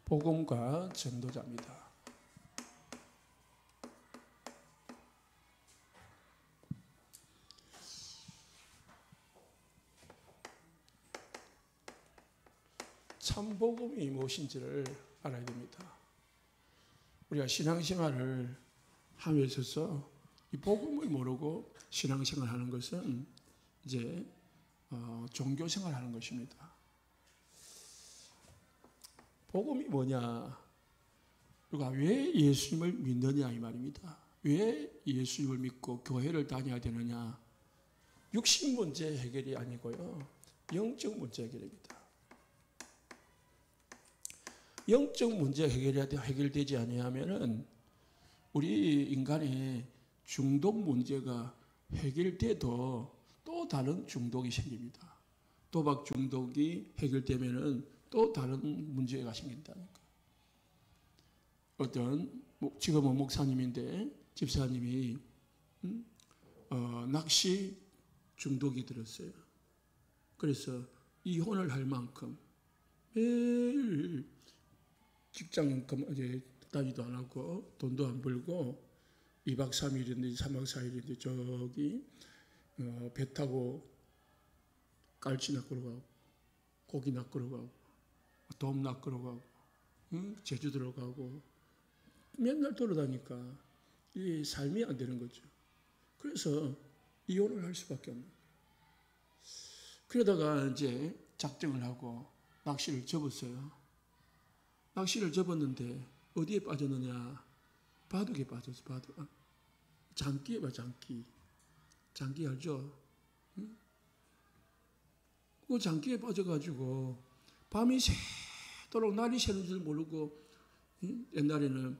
복음과 전도자입니다. 참 복음이 무엇인지를 알아야 됩니다. 우리가 신앙생활을 함에 있어서 이 복음을 모르고 신앙생활하는 것은 이제 종교생활하는 것입니다. 복음이 뭐냐? 우리가 왜 예수님을 믿느냐 이 말입니다. 왜 예수님을 믿고 교회를 다녀야 되느냐? 육신 문제 해결이 아니고요, 영적 문제 해결입니다. 영적 문제 해결되지 아니하면은 우리 인간의 중독 문제가 해결돼도 또 다른 중독이 생깁니다. 도박 중독이 해결되면은 또 다른 문제가 생긴다니까. 지금은 목사님인데 집사님이 낚시 중독이 들었어요. 그래서 이혼을 할 만큼 매일 직장 다니도 안 하고 돈도 안 벌고 2박 3일인데 3박 4일인데 저기 배 타고 깔치 낚으러 가고 고기 낚으러 가고 돔 낚으러 가고 제주도로 가고 맨날 돌아다니까 이 삶이 안 되는 거죠. 그래서 이혼을 할 수밖에 없는 거예요. 그러다가 이제 작정을 하고 낚시를 접었어요. 낚시를 접었는데 어디에 빠졌느냐? 바둑에 빠졌어. 바둑. 장기에 봐, 장기. 장기 알죠? 응? 그 장기에 빠져가지고 밤이 새도록 날이 새는 줄 모르고, 옛날에는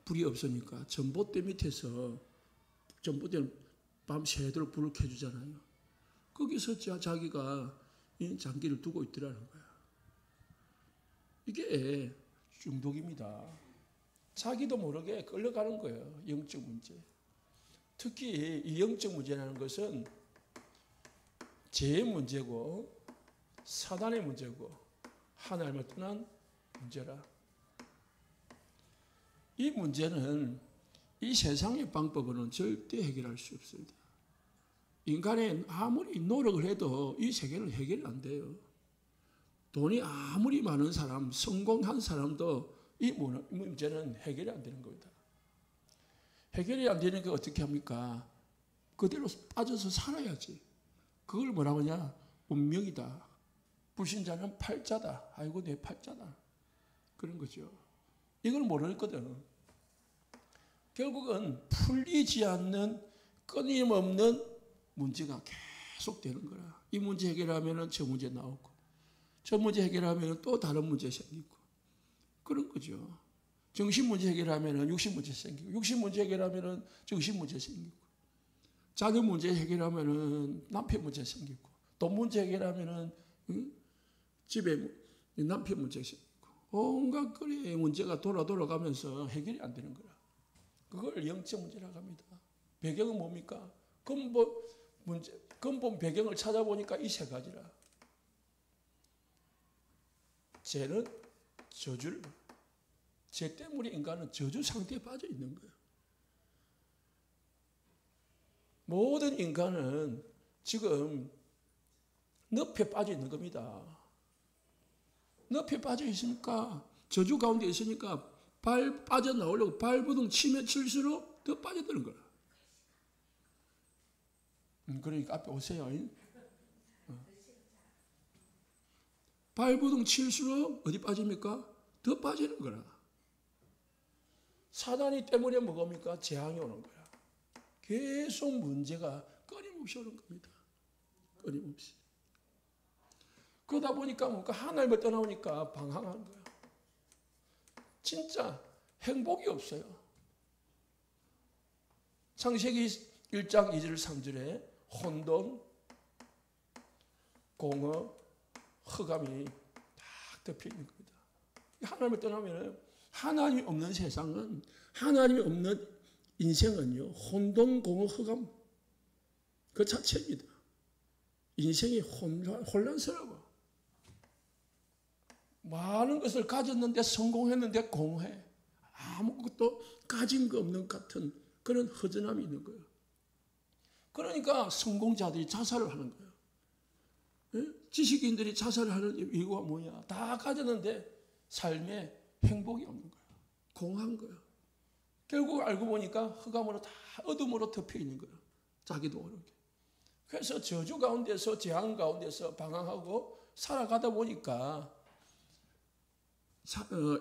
불이 없으니까 전봇대 밑에서 전봇대는 밤 새도록 불을 켜주잖아요. 거기서 자기가 이 장기를 두고 있더라는 거야. 이게 중독입니다. 자기도 모르게 끌려가는 거예요. 영적 문제. 특히 이 영적 문제라는 것은 죄의 문제고 사단의 문제고 하나님을 떠난 문제라. 이 문제는 이 세상의 방법으로는 절대 해결할 수 없습니다. 인간이 아무리 노력을 해도 이 세계는 해결이 안 돼요. 돈이 아무리 많은 사람, 성공한 사람도 이 문제는 해결이 안 되는 겁니다. 해결이 안 되는 게 어떻게 합니까? 그대로 빠져서 살아야지. 그걸 뭐라고 하냐? 운명이다. 불신자는 팔자다. 아이고 내 팔자다. 그런 거죠. 이걸 모르거든. 결국은 풀리지 않는 끊임없는 문제가 계속 되는 거라. 이 문제 해결하면 저 문제 나오고 저 문제 해결하면 또 다른 문제 생기고 그런 거죠. 정신 문제 해결하면 육신 문제 생기고 육신 문제 해결하면 정신 문제 생기고 자녀 문제 해결하면 남편 문제 생기고 돈 문제 해결하면 집에 남편 문제 생기고 온갖 거리의 문제가 돌아가면서 해결이 안 되는 거라. 그걸 영적 문제라고 합니다. 배경은 뭡니까? 근본 배경을 찾아보니까 이 세 가지라. 죄는 저주를, 죄 때문에 인간은 저주 상태에 빠져 있는 거예요. 모든 인간은 지금 늪에 빠져 있는 겁니다. 늪에 빠져 있으니까, 저주 가운데 있으니까 빠져나오려고 발버둥 치면 칠수록 더 빠져드는 거야. 그러니까 앞에 오세요. 발버둥 칠수록 어디 빠집니까? 더 빠지는 거라. 사단이 때문에 뭐겁니까? 재앙이 오는 거야. 계속 문제가 끊임없이 오는 겁니다. 끊임없이. 그러다 보니까 뭔가 하나님을 떠나오니까 방황하는 거야. 진짜 행복이 없어요. 창세기 1장 2절 3절에 혼돈, 공허, 흑암이 딱 덮여 있는 겁니다. 하나님을 떠나면 하나님이 없는 세상은, 하나님이 없는 인생은요, 혼돈, 공허, 흑암 그 자체입니다. 인생이 혼란스러워. 많은 것을 가졌는데 성공했는데 공허해. 아무것도 가진 거 없는 것 같은 그런 허전함이 있는 거예요. 그러니까 성공자들이 자살을 하는 거예요. 예? 지식인들이 자살을 하는 이유가 뭐냐? 다 가졌는데 삶에 행복이 없는 거예요. 공허한 거예요. 결국 알고 보니까 흑암으로 다 어둠으로 덮여 있는 거예요. 자기도 모르게. 그래서 저주 가운데서 재앙 가운데서 방황하고 살아가다 보니까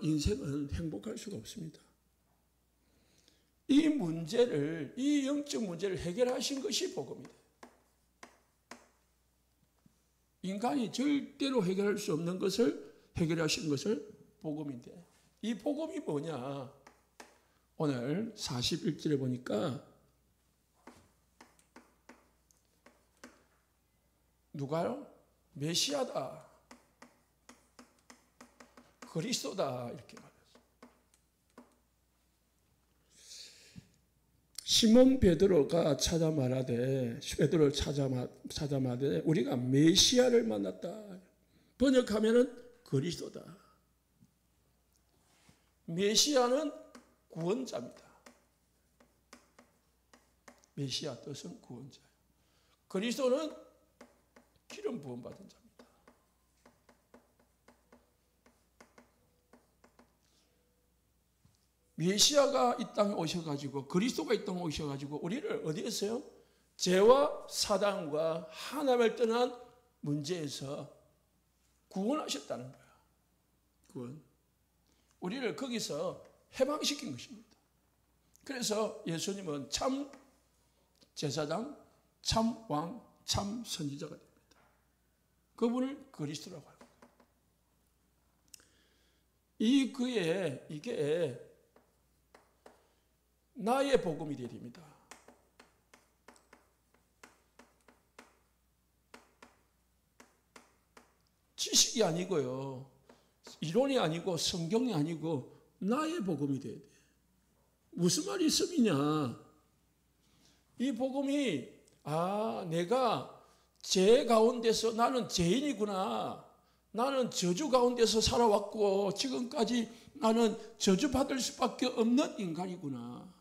인생은 행복할 수가 없습니다. 이 문제를, 이 영적 문제를 해결하신 것이 복음이다. 인간이 절대로 해결할 수 없는 것을 해결하신 것을 복음인데, 이 복음이 뭐냐? 오늘 41절에 보니까 누가요? 메시아다, 그리스도다 이렇게 말했어요. 시몬 베드로가 찾아 말하되, 베드로를 찾아 말하되 우리가 메시아를 만났다. 번역하면은 그리스도다. 메시아는 구원자입니다. 메시아 뜻은 구원자예요. 그리스도는 기름 부음 받은 자입니다. 메시아가 이 땅에 오셔가지고, 그리스도가 이 땅에 오셔가지고 우리를 어디에서요? 죄와 사단과 하나님을 떠난 문제에서 구원하셨다는 거예요. 구원. 우리를 거기서 해방시킨 것입니다. 그래서 예수님은 참 제사장, 참 왕, 참 선지자가 됩니다. 그분을 그리스도라고 합니다. 이게 나의 복음이 되립니다. 지식이 아니고요, 이론이 아니고 성경이 아니고 나의 복음이 돼야 돼. 무슨 말이 있음이냐? 이 복음이 내가 죄 가운데서, 나는 죄인이구나, 나는 저주 가운데서 살아왔고 지금까지 나는 저주받을 수밖에 없는 인간이구나,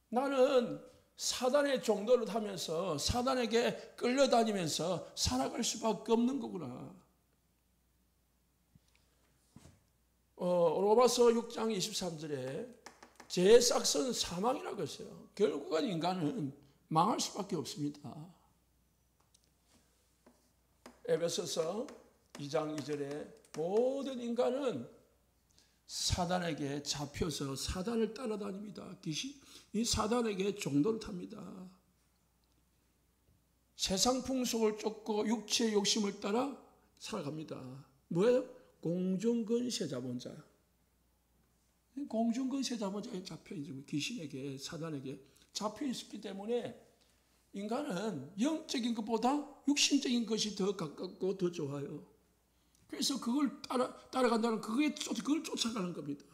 나는 사단의 종노릇 하면서 사단에게 끌려다니면서 살아갈 수밖에 없는 거구나. 로마서 6장 23절에 죄의 싹은 사망이라고 했어요. 결국은 인간은 망할 수밖에 없습니다. 에베소서 2장 2절에 모든 인간은 사단에게 잡혀서 사단을 따라다닙니다. 이 사단에게 종노릇 합니다. 세상 풍속을 쫓고 육체의 욕심을 따라 살아갑니다. 뭐예요? 공중근세 자본자. 공중근세 자본자에 잡혀있고, 귀신에게, 사단에게 잡혀있기 때문에 인간은 영적인 것보다 육신적인 것이 더 가깝고 더 좋아요. 그래서 그걸 따라간다는, 그걸 쫓아가는 겁니다.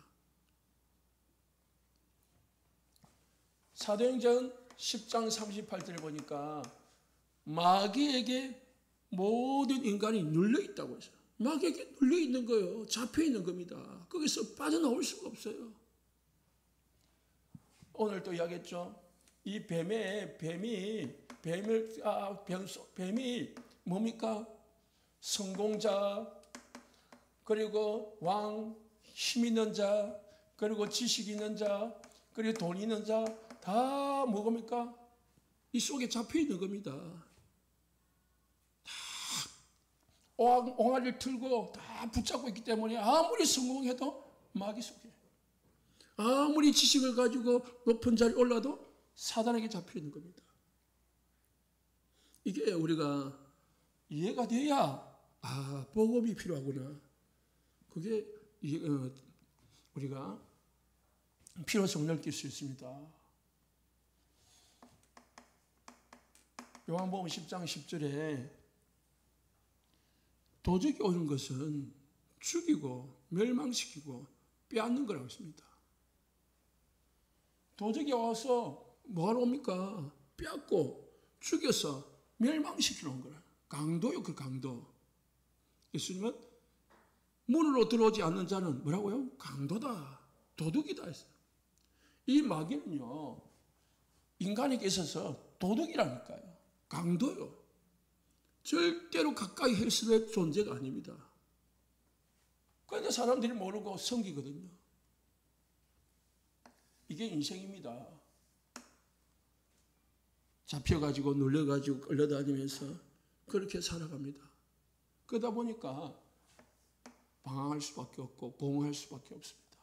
사도행전 10장 38절에 보니까 마귀에게 모든 인간이 눌려있다고 했어요. 마귀에게 눌려있는 거예요. 잡혀있는 겁니다. 거기서 빠져나올 수가 없어요. 오늘 또 이야기했죠. 이 뱀이 뭡니까? 성공자, 그리고 왕, 힘 있는 자, 그리고 지식 있는 자, 그리고 돈 있는 자, 다 뭡니까? 이 속에 잡혀 있는 겁니다. 다 옹알이를 틀고 다 붙잡고 있기 때문에 아무리 성공해도 마귀 속에, 아무리 지식을 가지고 높은 자리에 올라도 사단에게 잡혀 있는 겁니다. 이게 우리가 이해가 돼야 복음이 필요하구나. 그게 우리가 필요성을 느낄 수 있습니다. 요한복음 10장 10절에 도적이 오는 것은 죽이고 멸망시키고 빼앗는 거라고 했습니다. 도적이 와서 뭐하러 옵니까? 빼앗고 죽여서 멸망시키러 온 거라. 강도요, 그 강도. 예수님은 문으로 들어오지 않는 자는 뭐라고요? 강도다, 도둑이다 했어요. 이 마귀는요, 인간에게 있어서 도둑이라니까요. 강도요. 절대로 가까이 할수록 존재가 아닙니다. 그런데 사람들이 모르고 섬기거든요. 이게 인생입니다. 잡혀가지고 눌려가지고 끌려다니면서 그렇게 살아갑니다. 그러다 보니까 방황할 수밖에 없고 봉할 수밖에 없습니다.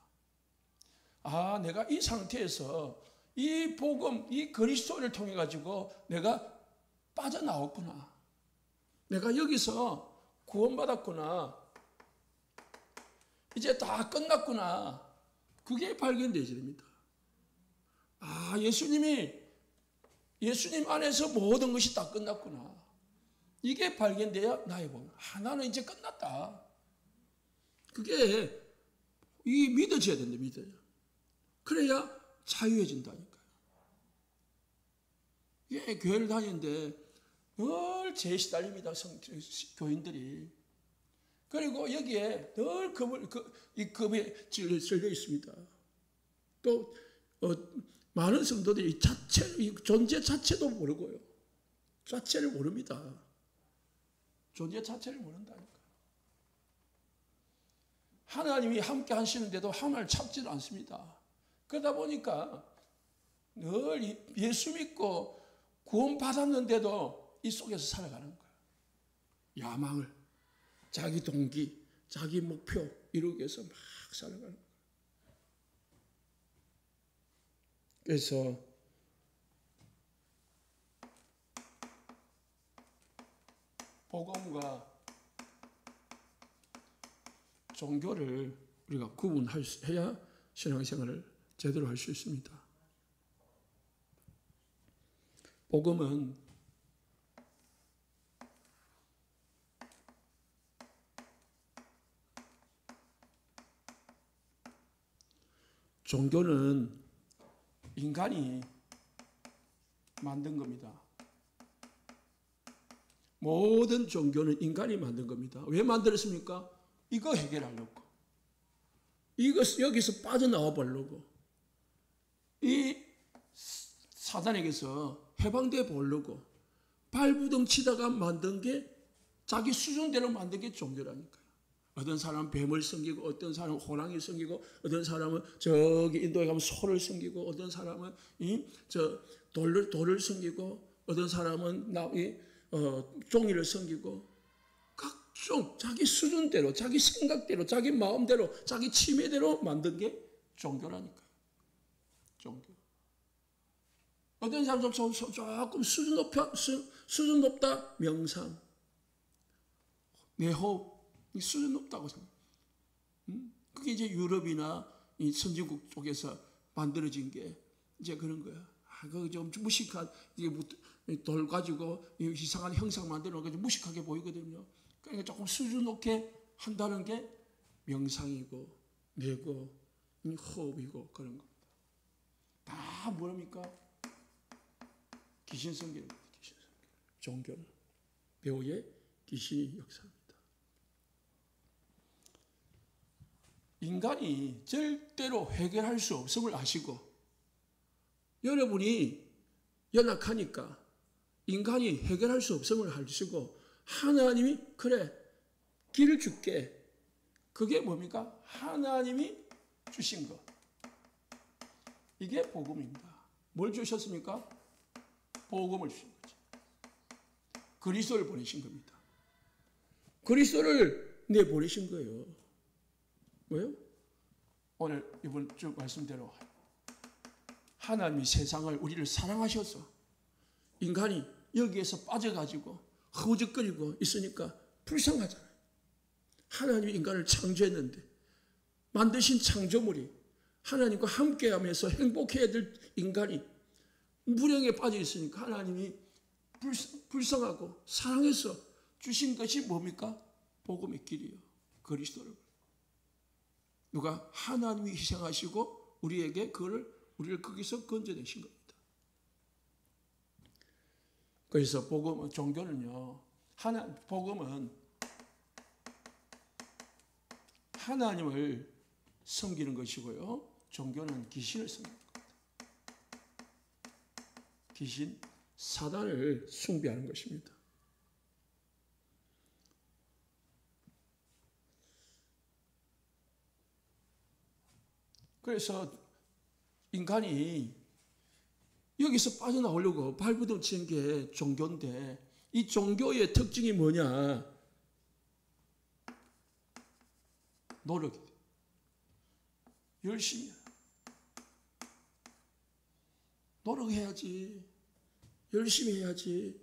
아, 내가 이 상태에서 이 복음, 이 그리스도를 통해 가지고 내가 빠져나왔구나. 내가 여기서 구원받았구나. 이제 다 끝났구나. 그게 발견되집니다. 아, 예수님 안에서 모든 것이 다 끝났구나. 이게 발견돼야 나의 복음. 아, 나는 이제 끝났다. 그게 믿어져야 된다. 믿어요. 그래야 자유해진다니까요. 예, 교회를 다니는데 늘 죄에 시달립니다. 교인들이. 그리고 여기에 늘 이 겁에 질려 있습니다. 또 많은 성도들이 이 존재 자체도 모르고요. 자체를 모릅니다. 존재 자체를 모른다니까. 하나님이 함께 하시는데도 하나님을 찾지를 않습니다. 그러다 보니까 늘 예수 믿고 구원받았는데도 이 속에서 살아가는 거예요. 야망을, 자기 동기, 자기 목표 이루기 위해서 막 살아가는 거예요. 그래서 복음과 종교를 우리가 구분해야 신앙생활을 제대로 할 수 있습니다. 복음은 종교는 인간이 만든 겁니다. 모든 종교는 인간이 만든 겁니다. 왜 만들었습니까? 이거 해결하려고. 여기서 빠져나와 보려고. 이 사단에게서 해방돼 보려고. 발부둥 치다가 만든 게 자기 수준대로 만든 게 종교라니까요. 어떤 사람은 뱀을 섬기고, 어떤 사람은 호랑이 섬기고, 어떤 사람은 저기 인도에 가면 소를 섬기고, 어떤 사람은 돌을 섬기고, 어떤 사람은 종이를 섬기고, 각종 자기 수준대로, 자기 생각대로, 자기 마음대로, 자기 취미대로 만든 게 종교라니까요. 종교. 어떤 사람은 조금 수준 높다, 명상. 내 호흡. 수준 높다고 생각해요. 그게 이제 유럽이나 이 선진국 쪽에서 만들어진 게 이제 그런 거야. 그거 좀 무식한, 돌 가지고 이상한 형상 만들어 가지고 무식하게 보이거든요. 그러니까 조금 수준 높게 한다는 게 명상이고, 뇌고, 호흡이고 그런 겁니다. 다 뭡니까? 귀신성결입니다. 종교는 배우의 귀신이 역사합니다. 인간이 절대로 해결할 수 없음을 아시고, 여러분이 연약하니까 인간이 해결할 수 없음을 아시고, 하나님이 그래 길을 줄게. 그게 뭡니까? 하나님이 주신 것. 이게 복음입니다. 뭘 주셨습니까? 복음을 주신 거죠. 그리스도를 보내신 겁니다. 그리스도를 내보내신 거예요. 왜요? 오늘 이번 쭉 말씀대로 하나님이 세상을, 우리를 사랑하셔서 인간이 여기에서 빠져가지고 허우적거리고 있으니까 불쌍하잖아요. 하나님이 인간을 창조했는데, 만드신 창조물이 하나님과 함께하면서 행복해야 될 인간이 무령에 빠져 있으니까 하나님이 불쌍하고 사랑해서 주신 것이 뭡니까? 복음의 길이요. 그리스도를. 누가? 하나님이 희생하시고 우리에게 우리를 거기서 건져내신 겁니다. 그래서 복음은, 종교는요, 복음은 하나님을 섬기는 것이고요. 종교는 귀신을 섬기는 겁니다. 귀신, 사단을 숭배하는 것입니다. 그래서 인간이 여기서 빠져나오려고 발부둥치는 게 종교인데, 이 종교의 특징이 뭐냐? 노력이다. 열심히 노력해야지. 열심히 해야지.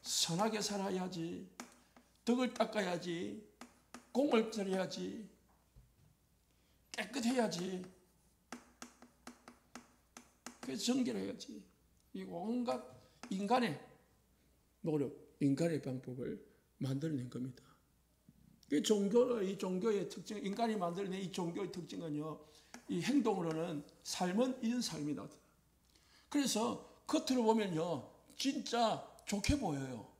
선하게 살아야지. 덕을 닦아야지. 공을 들여야지. 깨끗해야지. 그래서 정결해야지. 이 온갖 인간의 노력, 인간의 방법을 만들어낸 겁니다. 이 종교의 특징, 인간이 만들어낸 이 종교의 특징은요, 이 행동으로는 삶은 이런 삶이 나타나. 그래서 겉으로 보면요, 진짜 좋게 보여요.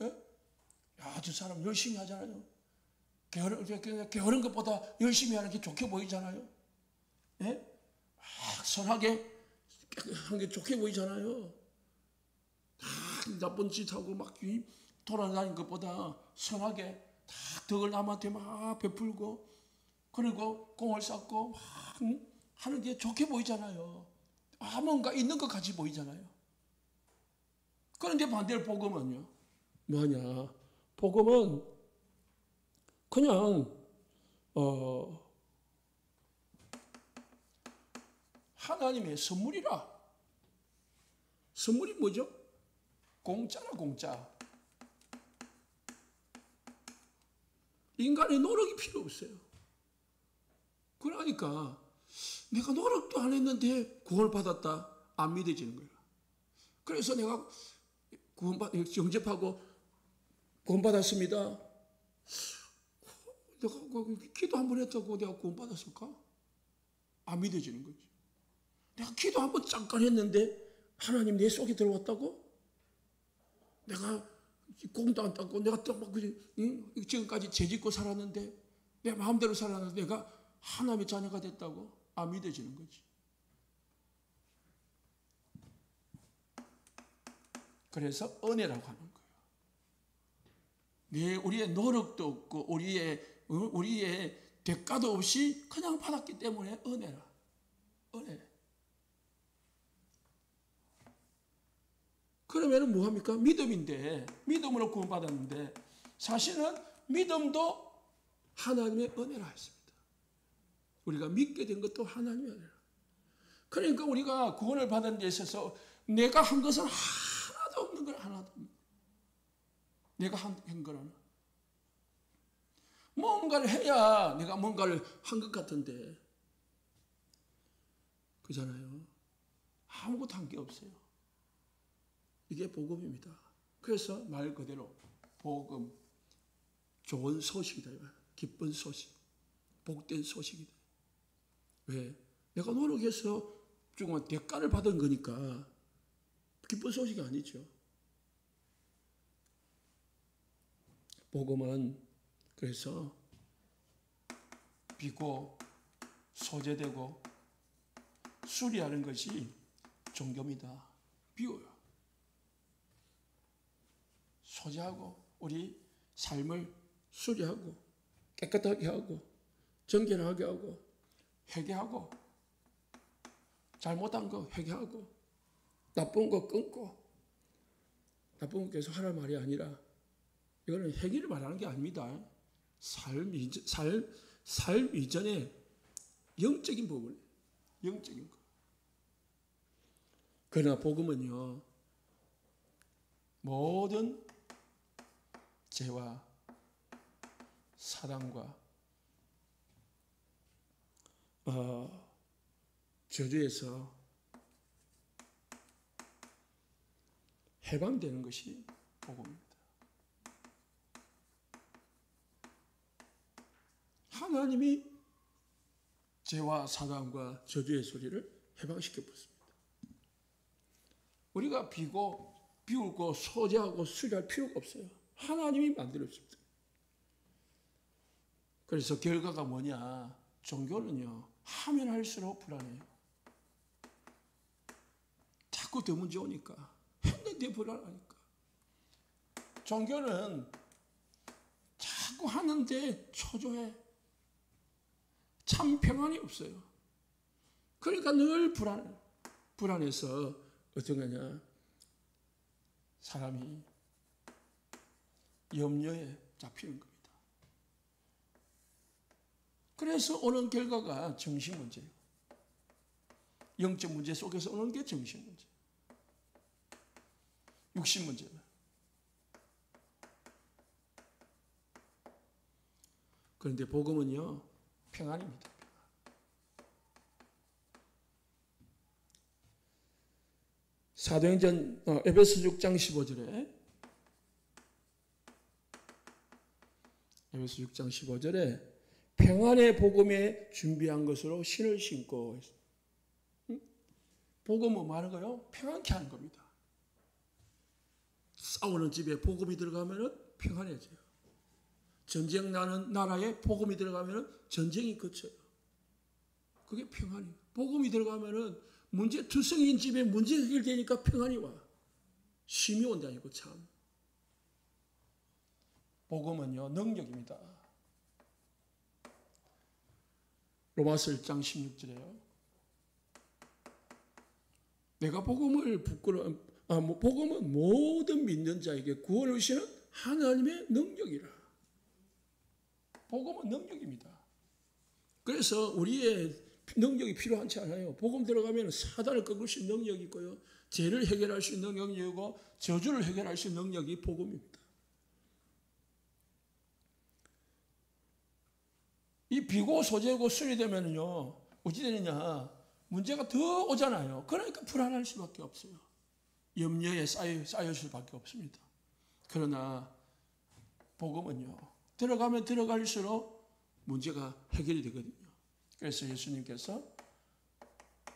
예? 야, 저 사람 열심히 하잖아요. 게으른 것보다 열심히 하는 게 좋게 보이잖아요. 예? 선하게 한 게 좋게 보이잖아요. 나쁜 짓 하고 막 돌아다니는 것보다 선하게 다 덕을 남한테 막 베풀고, 그리고 공을 쌓고 막 하는 게 좋게 보이잖아요. 뭔가 있는 것 같이 보이잖아요. 그런데 반대로 복음은요, 뭐냐? 복음은 그냥 하나님의 선물이라. 선물이 뭐죠? 공짜라, 공짜. 인간의 노력이 필요 없어요. 그러니까 내가 노력도 안 했는데 구원을 받았다, 안 믿어지는 거예요. 그래서 내가 영접하고 구원받았습니다. 내가 기도 한 번 했다고 내가 구원받았을까? 안 믿어지는 거지. 내가 기도 한 번 잠깐 했는데 하나님 내 속에 들어왔다고? 내가 공도 안 닦고 내가 지금까지 죄짓고 살았는데, 내 마음대로 살았는데 내가 하나님의 자녀가 됐다고? 안 믿어지는 거지. 그래서 은혜라고 하는 거예요. 우리의 노력도 없고 우리의 대가도 없이 그냥 받았기 때문에 은혜라. 은혜. 그러면 뭐합니까? 믿음인데, 믿음으로 구원받았는데, 사실은 믿음도 하나님의 은혜라 했습니다. 우리가 믿게 된 것도 하나님의 은혜라. 그러니까 우리가 구원을 받은 데 있어서 내가 한 것은 하나도 없는 걸, 하나도 없는 걸. 내가 한 거는 뭔가를 해야 내가 뭔가를 한 것 같은데, 그잖아요. 아무것도 한 게 없어요. 이게 복음입니다. 그래서 말 그대로 복음, 좋은 소식이다. 기쁜 소식, 복된 소식이다. 왜? 내가 노력해서 조금 대가를 받은 거니까 기쁜 소식이 아니죠. 복음은 그래서 비고 소재되고 수리하는 것이 종교입니다. 비워요. 소재하고 우리 삶을 수리하고 깨끗하게 하고 정결하게 하고 회개하고 잘못한 거 회개하고 나쁜 거 끊고, 나쁜 거 계속 하라는 말이 아니라 이거는 회개를 말하는 게 아닙니다. 삶 이전에 영적인 부분, 영적인 거. 그러나 복음은요, 모든 죄와 사단과 저주에서 해방되는 것이 복음입니다. 하나님이 죄와 사단과 저주의 소리를 해방시켜 버렸습니다. 우리가 비우고 소재하고 수리할 필요가 없어요. 하나님이 만들었습니다. 그래서 결과가 뭐냐? 종교는요, 하면 할수록 불안해요. 자꾸 더 문제 오니까. 했는데 불안하니까. 종교는 자꾸 하는데 초조해. 참 평안이 없어요. 그러니까 늘 불안해서 어떤 거냐? 사람이 염려에 잡히는 겁니다. 그래서 오는 결과가 정신 문제예요. 영적 문제 속에서 오는 게 정신 문제. 육신 문제예요. 그런데 복음은요, 평안입니다. 사도행전 에베소 6장 15절에 에베소 6장 15절에 평안의 복음에 준비한 것으로 신을 신고 복음은 뭐 하는 거예요? 평안케 하는 겁니다. 싸우는 집에 복음이 들어가면 평안해져요. 전쟁 나는 나라에 복음이 들어가면 전쟁이 그쳐요. 그게 평안이에요. 복음이 들어가면 투성이인 집에 문제 해결되니까 평안이 와. 쉼이 온다니까 참. 복음은요, 능력입니다. 로마서 1장 16절에요. 내가 복음은 모든 믿는 자에게 구원을 주시는 하나님의 능력이라. 복음은 능력입니다. 그래서 우리의 능력이 필요하지 않아요. 복음 들어가면 사단을 꺾을 수 있는 능력이 있고요. 죄를 해결할 수 있는 능력이고 저주를 해결할 수 있는 능력이 복음입니다. 이 비고 소재고 수리되면요, 어찌 되느냐? 문제가 더 오잖아요. 그러니까 불안할 수밖에 없어요. 염려에 쌓일 수밖에 없습니다. 그러나 복음은요, 들어가면 들어갈수록 문제가 해결이 되거든요. 그래서 예수님께서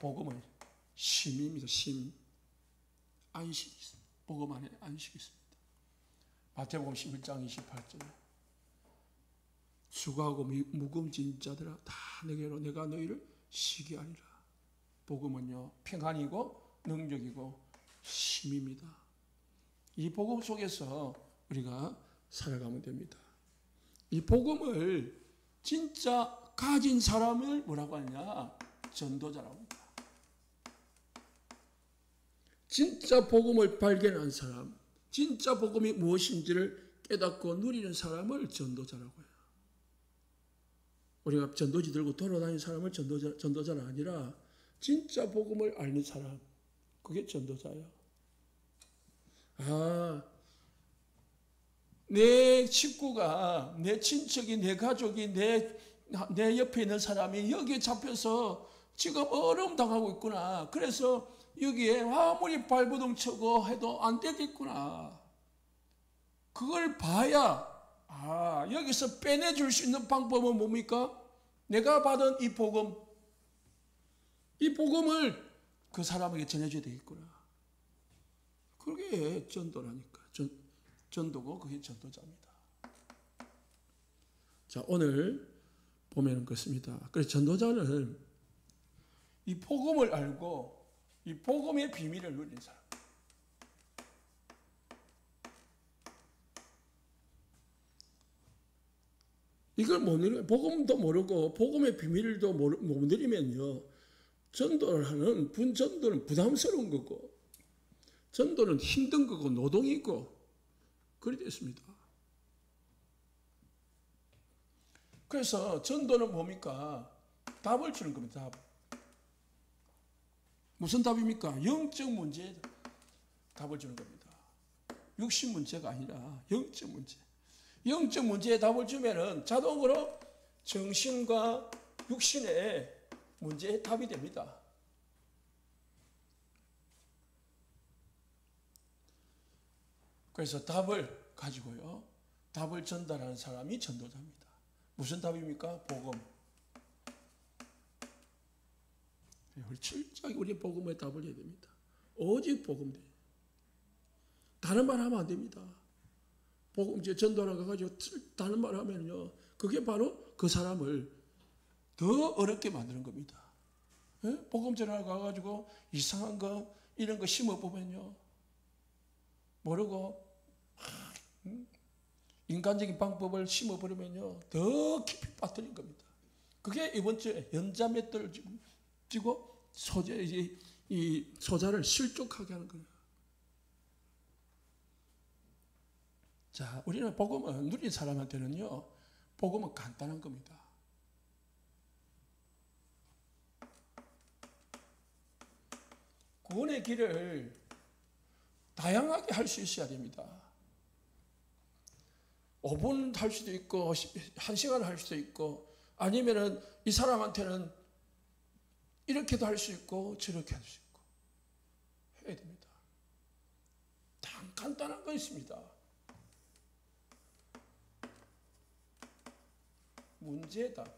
복음은 쉼입니다. 쉼. 안식이 있습니다. 복음 안에 안식이 있습니다. 마태복음 11장 28절에 수고하고 무거운 자들아 다 내게로 내가 너희를 쉬게 하리라. 복음은요, 평안이고 능력이고 쉼입니다. 이 복음 속에서 우리가 살아가면 됩니다. 이 복음을 진짜 가진 사람을 뭐라고 하냐? 전도자라고 합니다. 진짜 복음을 발견한 사람, 진짜 복음이 무엇인지를 깨닫고 누리는 사람을 전도자라고 해요. 우리가 전도지 들고 돌아다니는 사람을 전도자가 아니라 진짜 복음을 알는 사람, 그게 전도자예요. 내 친구가, 내 친척이, 내 가족이, 내 옆에 있는 사람이 여기에 잡혀서 지금 어려움 당하고 있구나. 그래서 여기에 아무리 발버둥 쳐고 해도 안 되겠구나. 그걸 봐야 여기서 빼내줄 수 있는 방법은 뭡니까? 내가 받은 이 복음을 그 사람에게 전해줘야 되겠구나. 그게 전도라니까. 전도고 그게 전도자입니다. 자, 오늘 보면 그렇습니다. 그래서 전도자는 이 복음을 알고 이 복음의 비밀을 누리는 사람. 이걸 못 누리면, 복음도 모르고 복음의 비밀도 못 누리면요, 전도를 하는 전도는 부담스러운 거고, 전도는 힘든 거고, 노동이고, 그리 됐습니다. 그래서 전도는 뭡니까? 답을 주는 겁니다. 답. 무슨 답입니까? 영적 문제에 답을 주는 겁니다. 육신 문제가 아니라 영적 문제. 영적 문제에 답을 주면은 자동으로 정신과 육신의 문제에 답이 됩니다. 그래서 답을 가지고요, 답을 전달하는 사람이 전도자입니다. 무슨 답입니까? 복음. 철저하게 우리 복음의 답을 해야 됩니다. 오직 복음. 다른 말 하면 안 됩니다. 복음, 전도하러 가가지고 다른 말 하면요, 그게 바로 그 사람을 더 어렵게 만드는 겁니다. 예? 복음 전하러 가가지고 이상한 거 이런 거 심어보면요, 모르고 인간적인 방법을 심어버리면요 더 깊이 빠뜨린 겁니다. 그게 이번 주에 연자맷돌을 쥐고 이 소자를 실족하게 하는 거예요. 자, 우리는 복음은 누린 사람한테는요, 복음은 간단한 겁니다. 구원의 길을 다양하게 할 수 있어야 됩니다. 5분 할 수도 있고 1시간 할 수도 있고, 아니면은 이 사람한테는 이렇게도 할 수 있고 저렇게 할 수 있고 해야 됩니다. 단 간단한 거 있습니다. 문제다.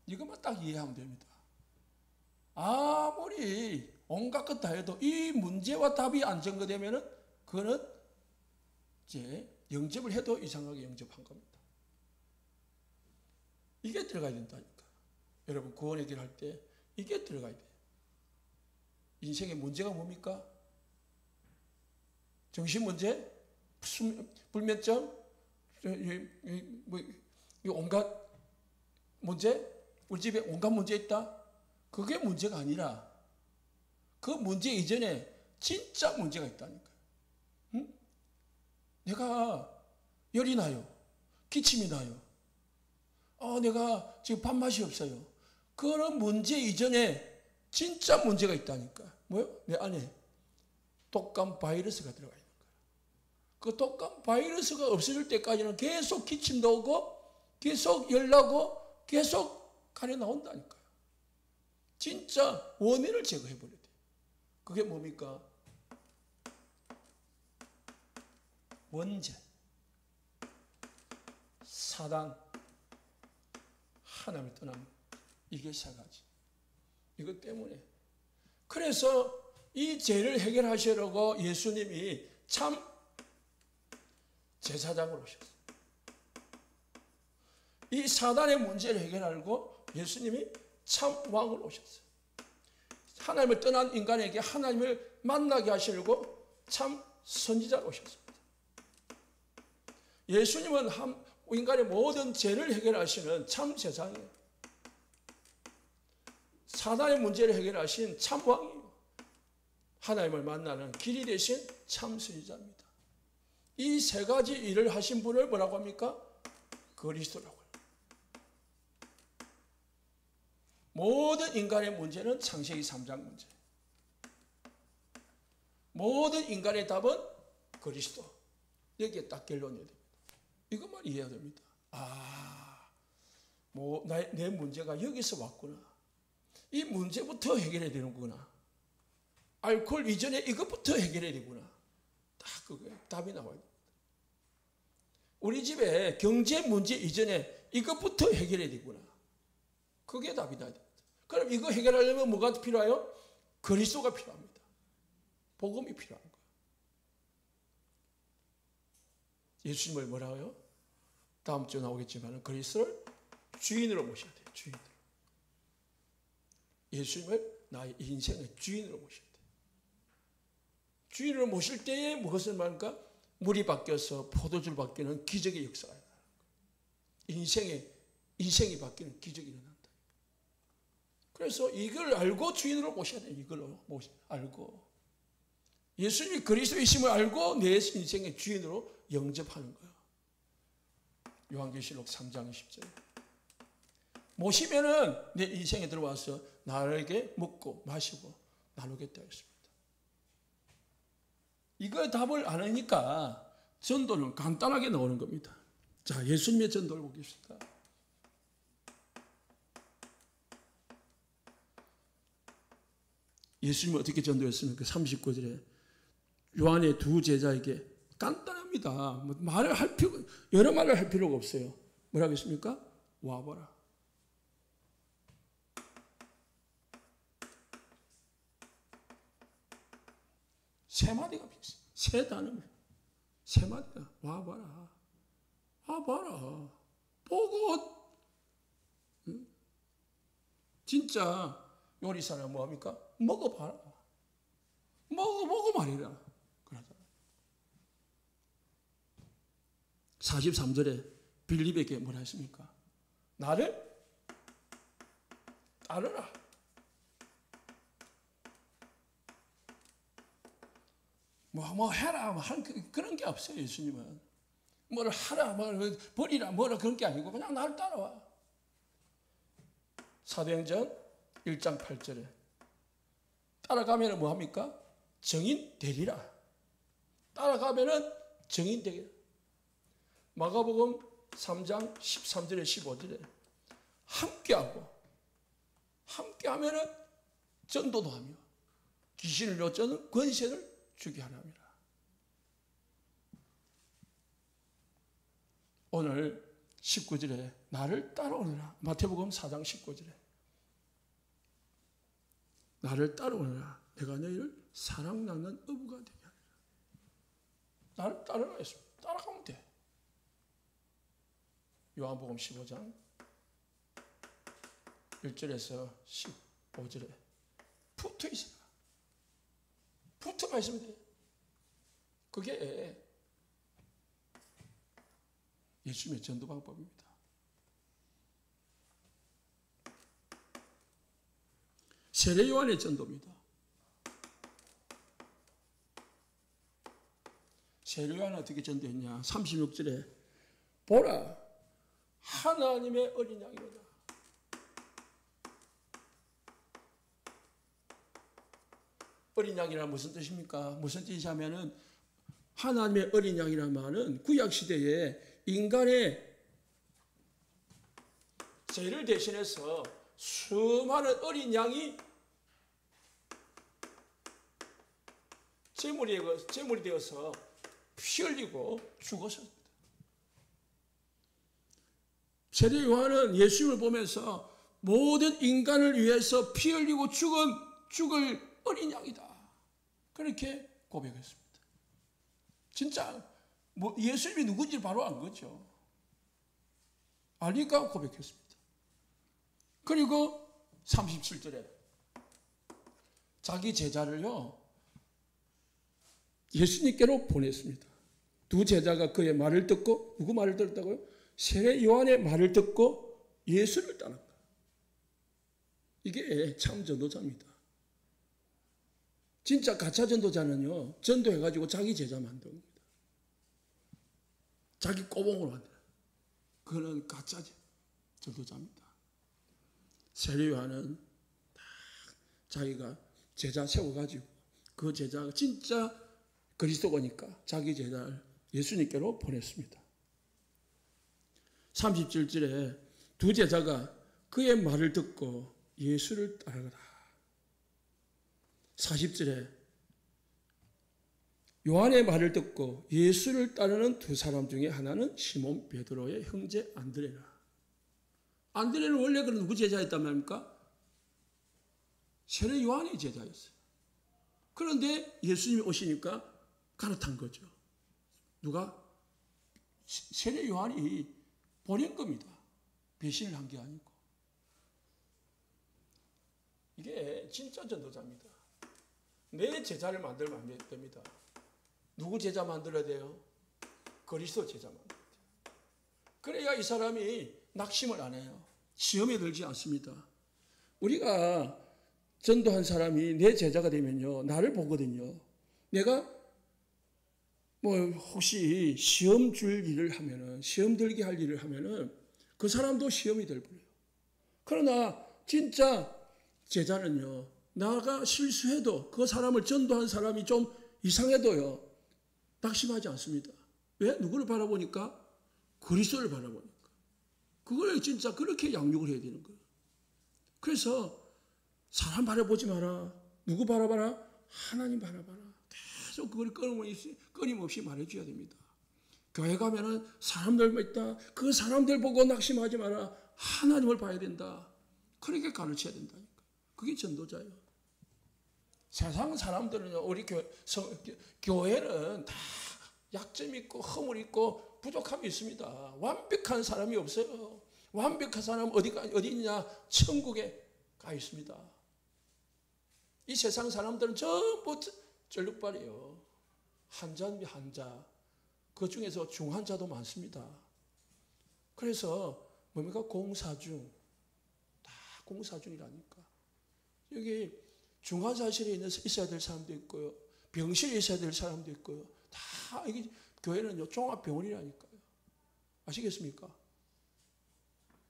이것만 딱 이해하면 됩니다. 아무리 온갖 것 다 해도 이 문제와 답이 안 정거되면은 그거는 이제 영접을 해도 이상하게 영접한 겁니다. 이게 들어가야 된다니까. 여러분 구원의 길 할 때 이게 들어가야 돼요. 인생의 문제가 뭡니까? 정신 문제? 불면증? 이 온갖 문제? 우리 집에 온갖 문제 있다? 그게 문제가 아니라 그 문제 이전에 진짜 문제가 있다니까요. 응? 내가 열이 나요. 기침이 나요. 내가 지금 밥맛이 없어요. 그런 문제 이전에 진짜 문제가 있다니까. 뭐요? 내 안에 독감 바이러스가 들어가 있는 거예요. 그 독감 바이러스가 없어질 때까지는 계속 기침도 오고 계속 열나고 계속 간에 나온다니까요. 진짜 원인을 제거해버려야 돼요. 그게 뭡니까? 원죄, 사단, 하나님을 떠난 이게 세 가지. 이것 때문에. 그래서 이 죄를 해결하시려고 예수님이 참 제사장으로 오셨어요. 이 사단의 문제를 해결하려고 예수님이 참 왕으로 오셨어요. 하나님을 떠난 인간에게 하나님을 만나게 하시려고 참 선지자로 오셨습니다. 예수님은 인간의 모든 죄를 해결하시는 참 제사장이에요. 사단의 문제를 해결하신 참 왕이에요. 하나님을 만나는 길이 되신 참 선지자입니다. 이 세 가지 일을 하신 분을 뭐라고 합니까? 그리스도라고 해요. 모든 인간의 문제는 창세기 3장 문제. 모든 인간의 답은 그리스도. 여기에 딱 결론이 됩니다. 이것만 이해해야 됩니다. 내 문제가 여기서 왔구나. 이 문제부터 해결해야 되는구나. 알코올 이전에 이것부터 해결해야 되구나. 딱 그거예요. 답이 나와야 됩니다. 우리 집에 경제 문제 이전에 이것부터 해결해야 되구나. 그게 답이다. 그럼 이거 해결하려면 뭐가 필요해요? 그리스도가 필요합니다. 복음이 필요한 거예요. 예수님을 뭐라고 해요? 다음 주에 나오겠지만 그리스도를 주인으로 모셔야 돼요. 주인으로. 예수님을 나의 인생의 주인으로 모셔야 돼요. 주인으로 모실 때에 무엇을 말할까? 물이 바뀌어서 포도주를 바뀌는 기적의 역사가 일어나는 거예요. 인생이 바뀌는 기적이 일어난다. 그래서 이걸 알고 주인으로 모셔야 돼요. 이걸로 알고. 예수님이 그리스도이심을 알고 내 인생의 주인으로 영접하는 거예요. 요한계시록 3장 20절. 모시면은 내 인생에 들어와서 나에게 먹고 마시고 나누겠다 했습니다. 이거의 답을 안 하니까 전도는 간단하게 나오는 겁니다. 자, 예수님의 전도를 보겠습니다. 예수님은 어떻게 전도했습니까? 39절에 요한의 두 제자에게 간단합니다. 여러 말을 할 필요가 없어요. 뭐라고 했습니까? 와보라. 세 마디가 비었어요. 세 단어입니다. 세 마디가 와봐라. 와봐라. 보고 진짜 요리사는 뭐합니까? 먹어봐라. 먹어보고 말이라. 그러잖아요. 43절에 빌립에게 뭐라 했습니까? 나를 따르라. 뭐 해라 그런 게 없어요. 예수님은 뭐를 하라 뭐 버리라 뭐라 그런 게 아니고 그냥 나를 따라와. 사도행전 1장 8절에 따라가면 뭐합니까? 정인 되리라. 따라가면 정인 되리라. 마가복음 3장 13절에 15절에 함께하면 전도도 하며 귀신을 쫓는 권세를 주게 하랍니다. 오늘 19절에 나를 따라오너라. 마태복음 4장 19절에 나를 따라오너라. 내가 너희를 사랑 낳는 어부가 되게 하리라. 나를 따라라 했습니다. 따라가면 돼. 요한복음 15장 1절에서 15절에 붙어 있어요. 붙어가 있으면 돼요. 그게 예수님의 전도 방법입니다. 세례 요한의 전도입니다. 세례 요한은 어떻게 전도했냐? 36절에 보라 하나님의 어린 양이로다. 어린 양이란 무슨 뜻입니까? 무슨 뜻이냐면은 하나님의 어린 양이란 말은 구약 시대에 인간의 죄를 대신해서 수많은 어린 양이 제물이 되어서 피 흘리고 죽었습니다. 세례 요한은 예수님을 보면서 모든 인간을 위해서 피 흘리고 죽을 어린 양이다. 그렇게 고백했습니다. 진짜 예수님이 누군지 바로 안 거죠. 아니까 고백했습니다. 그리고 37절에 자기 제자를요 예수님께로 보냈습니다. 두 제자가 그의 말을 듣고 누구 말을 들었다고요? 세례 요한의 말을 듣고 예수를 따랐다. 이게 참 전도자입니다. 진짜 가짜 전도자는요 전도해가지고 자기 제자 만드는 겁니다. 자기 꼬봉으로 만들어요. 그거는 가짜 전도자입니다. 세례 요한은 자기가 제자 세워가지고 그 제자가 진짜 그리스도니까 자기 제자를 예수님께로 보냈습니다. 37절에 두 제자가 그의 말을 듣고 예수를 따르더라. 40절에 요한의 말을 듣고 예수를 따르는 두 사람 중에 하나는 시몬 베드로의 형제 안드레라. 안드레는 원래 그 누구 제자였단 말입니까? 세례 요한의 제자였어요. 그런데 예수님이 오시니까 갈아탄 거죠. 누가? 세례 요한이 보낸 겁니다. 배신을 한 게 아니고. 이게 진짜 전도자입니다. 내 제자를 만들면 안 됩니다. 누구 제자 만들어야 돼요? 그리스도 제자 만들어야 돼요. 그래야 이 사람이 낙심을 안 해요. 시험에 들지 않습니다. 우리가 전도한 사람이 내 제자가 되면요, 나를 보거든요. 내가 뭐 혹시 시험 줄 일을 하면은, 시험 들게 할 일을 하면은 그 사람도 시험이 될 거예요. 그러나 진짜 제자는요, 나가 실수해도 그 사람을 전도한 사람이 좀 이상해도요, 낙심하지 않습니다. 왜? 누구를 바라보니까? 그리스도를 바라보니까. 그걸 진짜 그렇게 양육을 해야 되는 거예요. 그래서 사람 바라보지 마라. 누구 바라봐라? 하나님 바라봐라. 계속 그걸 끊임없이 말해줘야 됩니다. 교회 가면은 사람들 있다. 그 사람들 보고 낙심하지 마라. 하나님을 봐야 된다. 그렇게 가르쳐야 된다니까. 그게 전도자예요. 세상 사람들은요, 우리 교회는 다 약점이 있고 허물이 있고 부족함이 있습니다. 완벽한 사람이 없어요. 완벽한 사람은 어디 있냐? 천국에 가 있습니다. 이 세상 사람들은 전부 쩔룩발이에요. 한자입니다. 한자. 그 중에서 중한자도 많습니다. 그래서 뭡니까? 공사중. 다 공사중이라니까. 여기 중환자실에 있어야 될 사람도 있고요. 병실에 있어야 될 사람도 있고요. 다 이게 교회는요 종합병원이라니까요. 아시겠습니까?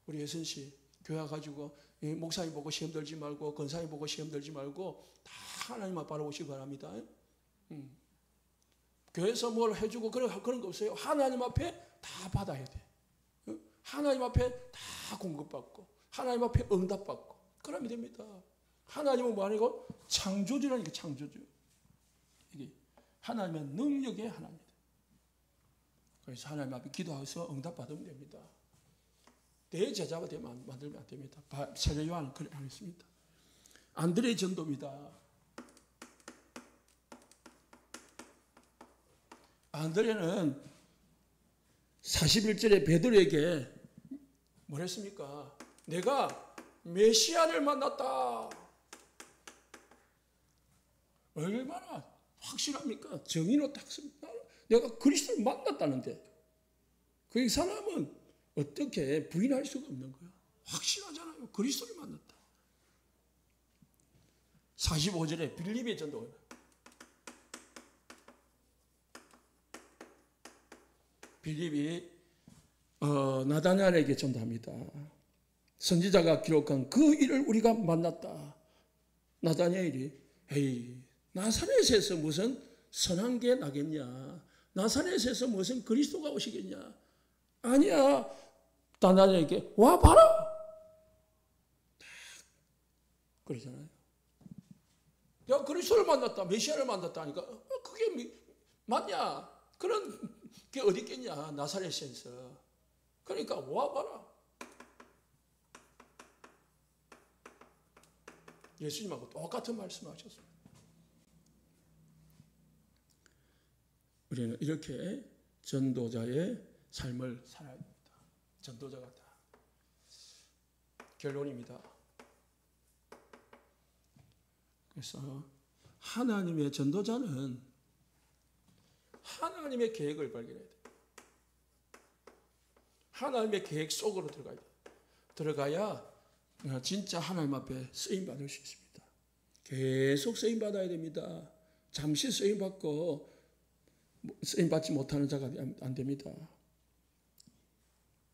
우리 예선 씨 교회 가지고 목사님 보고 시험 들지 말고 권사님 보고 시험 들지 말고 다 하나님만 바라보시기 바랍니다. 교회에서 뭘 해주고 그런 거 없어요. 하나님 앞에 다 받아야 돼. 하나님 앞에 다 공급받고 하나님 앞에 응답받고 그러면 됩니다. 하나님은 뭐 아니고 창조주라니까. 창조주. 이게 하나님의 능력의 하나입니다. 그래서 하나님 앞에 기도해서 응답받으면 됩니다. 내 제자가 되면 만들면 안 됩니다. 세례 요한은 그래 안 했습니다. 안드레 전도입니다. 안드레는 41절에 베드로에게 뭐랬습니까? 내가 메시아를 만났다. 얼마나 확실합니까? 정의로 딱 씁니다. 내가 그리스도를 만났다는데 그 사람은 어떻게 부인할 수가 없는 거야. 확실하잖아요. 그리스도를 만났다. 45절에 빌립의 전도. 빌립이 나다나엘에게 전도합니다. 선지자가 기록한 그 일을 우리가 만났다. 나다나엘이 에이 나사렛에서 무슨 선한 게 나겠냐. 나사렛에서 무슨 그리스도가 오시겠냐. 아니야. 나다나엘에게 와봐라. 그러잖아요. 야 그리스도를 만났다. 메시아를 만났다 하니까 그게 맞냐. 그런 게 어디 있겠냐. 나사렛에서. 그러니까 와봐라. 예수님하고 똑같은 말씀하셨습니다. 우리는 이렇게 전도자의 삶을 살아야 됩니다. 전도자가 다. 결론입니다. 그래서 하나님의 전도자는 하나님의 계획을 발견해야 돼요. 하나님의 계획 속으로 들어가야 돼요. 들어가야 진짜 하나님 앞에 쓰임받을 수 있습니다. 계속 쓰임받아야 됩니다. 잠시 쓰임받고 쓰임받지 못하는 자가 안 됩니다.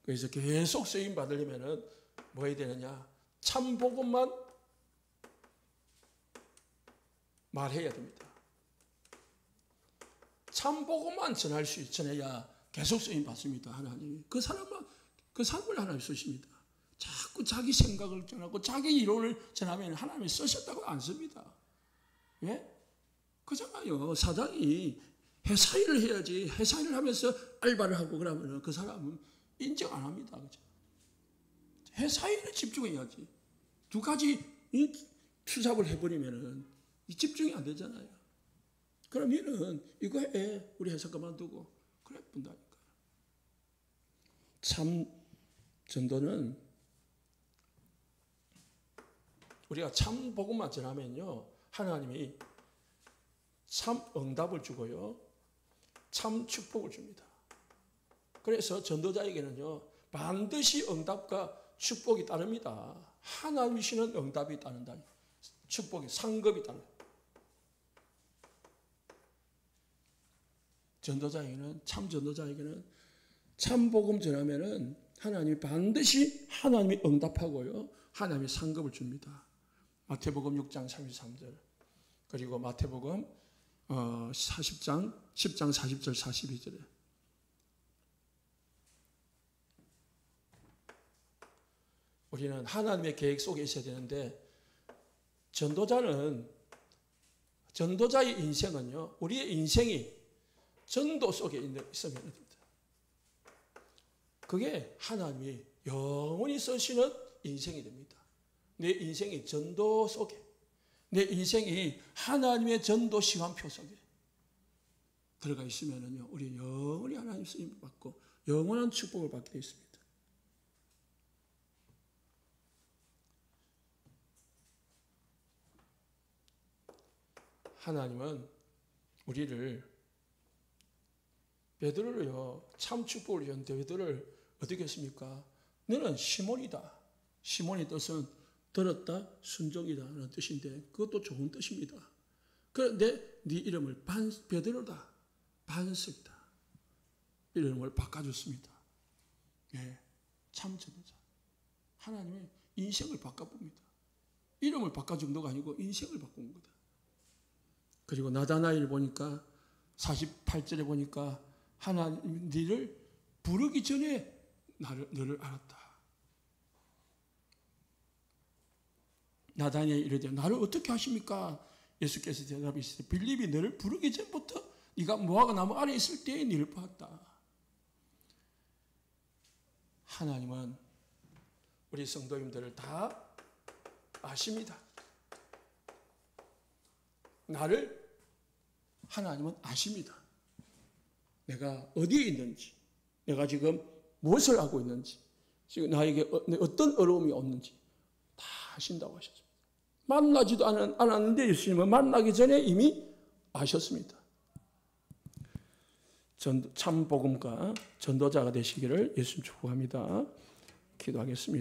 그래서 계속 쓰임받으려면 뭐 해야 되느냐? 참 복음만 말해야 됩니다. 참 복음만 전해야 계속 쓰임받습니다. 하나님이. 그 사람을 하나님 쓰십니다. 자꾸 자기 생각을 전하고 자기 이론을 전하면 하나님이 쓰셨다고 안 씁니다. 예? 그잖아요. 사장이 회사 일을 해야지. 회사 일을 하면서 알바를 하고 그러면 그 사람은 인정 안 합니다. 그죠? 회사 일에 집중해야지. 두 가지 투잡을 해버리면 집중이 안 되잖아요. 그럼 얘는 이거 해. 우리 회사 그만두고. 그래 본다니까요. 참 전도는 우리가 참 복음만 전하면요. 하나님이 참 응답을 주고요. 참 축복을 줍니다. 그래서 전도자에게는요. 반드시 응답과 축복이 따릅니다. 하나님이 주시는 응답이 따른다. 축복이 상급이 따른다. 전도자에게는 참 전도자에게는 참 복음 전하면은 하나님이 반드시 하나님이 응답하고요. 하나님이 상급을 줍니다. 마태복음 6장 33절 그리고 마태복음 10장 40절 42절에 우리는 하나님의 계획 속에 있어야 되는데 전도자의 인생은요. 우리의 인생이 전도 속에 있으면 됩니다. 그게 하나님이 영원히 쓰시는 인생이 됩니다. 내 인생이 전도 속에, 내 인생이 하나님의 전도 시간표 속에 들어가 있으면은요, 우리 영원히 하나님 쓰임 받고 영원한 축복을 받게 되어 있습니다. 하나님은 우리를 베드로를요, 참 축복을 줬는데 베드로를 어떻게 했습니까? 너는 시몬이다. 시몬의 뜻은 들었다, 순종이다 라는 뜻인데 그것도 좋은 뜻입니다. 그런데 네 이름을 베드로다, 반석이다 이름을 바꿔줬습니다. 예, 참 전도자. 하나님의 인생을 바꿔봅니다. 이름을 바꿔 정도가 아니고 인생을 바꾼 거다. 그리고 나다나엘 보니까 48절에 보니까 하나님 너를 부르기 전에 너를 알았다. 나다나엘이 이르되 나를 어떻게 하십니까? 예수께서 대답하시되 빌립이 너를 부르기 전부터 네가 무화과 나무 아래 있을 때에 너를 봤다. 하나님은 우리 성도님들을 다 아십니다. 나를 하나님은 아십니다. 내가 어디에 있는지, 내가 지금 무엇을 하고 있는지, 지금 나에게 어떤 어려움이 없는지 다 아신다고 하셨습니다. 만나지도 않았는데 예수님은 만나기 전에 이미 아셨습니다. 참 복음과 전도자가 되시기를 예수님 축복합니다. 기도하겠습니다.